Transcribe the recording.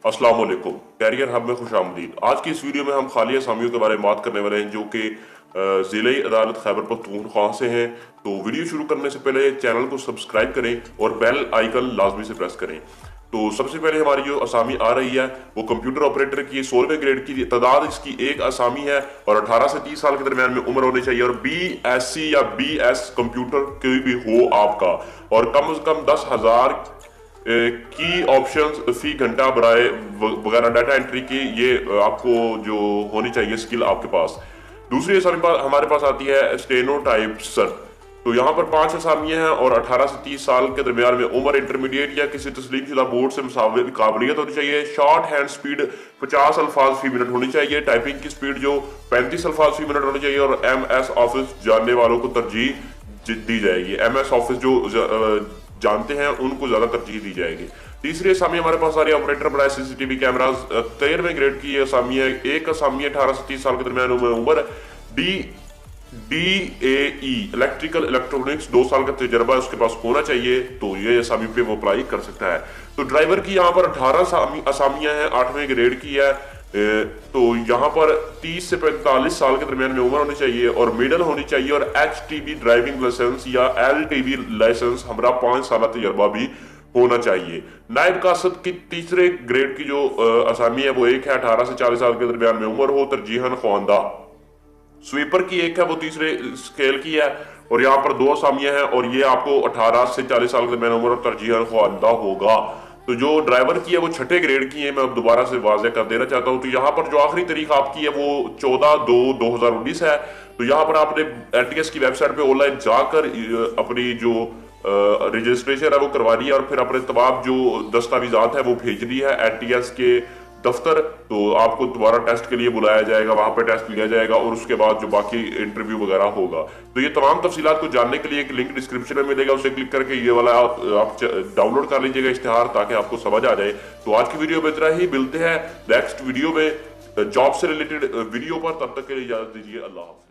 अस्सलाम वालेकुम, career hub में खुशामदीद। आज की इस वीडियो में हम खाली असामियों के बारे में बात करने वाले हैं जो कि ज़िले अदालत खैबर पख्तूनख्वा से हैं। तो वीडियो शुरू करने से पहले चैनल को सब्सक्राइब करें और बेल आइकन लाजमी से प्रेस करें। तो सबसे पहले हमारी जो असामी आ रही है वो कंप्यूटर ऑपरेटर की 16वें ग्रेड की तादाद इसकी एक असामी है और 18 से 30 साल के दरमियान में उम्र होनी चाहिए और BSc या BS कंप्यूटर कोई भी हो आपका, और कम से कम 10,000 की ऑप्शंस फी घंटा बराए वगैरह डाटा एंट्री की ये आपको जो होनी चाहिए स्किल आपके पास। दूसरी हमारे पास आती है स्टेनोटाइप्सर। तो यहाँ पर 5 असामियाँ हैं और 18 से 30 साल के दरमियान में उम्र, इंटरमीडिएट या किसी तस्लीम शुदा बोर्ड से मुसाविर काबिलियत होनी चाहिए। शॉर्ट हैंड स्पीड 50 अल्फाज फी मिनट होनी चाहिए। टाइपिंग की स्पीड जो 35 अल्फाज फी मिनट होनी चाहिए और MS ऑफिस जानने वालों को तरजीह दी जाएगी। MS ऑफिस जो जानते हैं उनको ज्यादा तरजीह दी जाएगी। तीसरी असामी हमारे पास आ रही है ऑपरेटर बनाए CCTV कैमराज। 13वें ग्रेड की असामी है। एक असामी 18 से 30 साल के दरमियान उम्र। DAE इलेक्ट्रिकल इलेक्ट्रॉनिक्स 2 साल का तजर्बा उसके पास होना चाहिए, तो ये असामी पे वो अप्लाई कर सकता है। तो ड्राइवर की यहाँ पर 18 असामियां हैं, 8वें ग्रेड की है। तो यहाँ पर 30 से 45 साल के दरमियान में उम्र होनी चाहिए और मिडल होनी चाहिए और HTV ड्राइविंग लाइसेंस या LTV लाइसेंस हमरा 5 साल तजर्बा भी होना चाहिए। नायब कासद की तीसरे ग्रेड की जो असामी है वो एक है, 18 से 40 साल के दरमियान में उम्र हो, तरजीहन ख्वानदा। स्वीपर की एक है, वो तीसरे स्केल की है और यहाँ पर 2 असामियां हैं और ये आपको 18 से 40 साल के दरमियान उम्र और तरजीहन ख्वानदा होगा। तो जो ड्राइवर की है वो 6ठे ग्रेड की है। मैं अब दोबारा से वाज़ेह कर देना चाहता हूँ। तो यहाँ पर जो आखिरी तारीख आपकी है वो 14/2/2019 है। तो यहाँ पर आपने ATS की वेबसाइट पे ऑनलाइन जाकर अपनी जो रजिस्ट्रेशन है वो करवानी है और फिर अपने तमाम जो दस्तावेजात है वो भेजनी है ATS के दफ्तर। तो आपको दोबारा टेस्ट के लिए बुलाया जाएगा, वहां पर टेस्ट लिया जाएगा और उसके बाद जो बाकी इंटरव्यू वगैरह होगा। तो ये तमाम तफसीलात को जानने के लिए एक लिंक डिस्क्रिप्शन में मिलेगा, उसे क्लिक करके ये वाला आप डाउनलोड कर लीजिएगा इश्तिहार, ताकि आपको समझ आ जाए। तो आज की वीडियो में इतना ही, मिलते हैं नेक्स्ट वीडियो में जॉब से रिलेटेड वीडियो पर। तब तक के लिए इजाजत दीजिए, अल्लाह हाफ़िज़।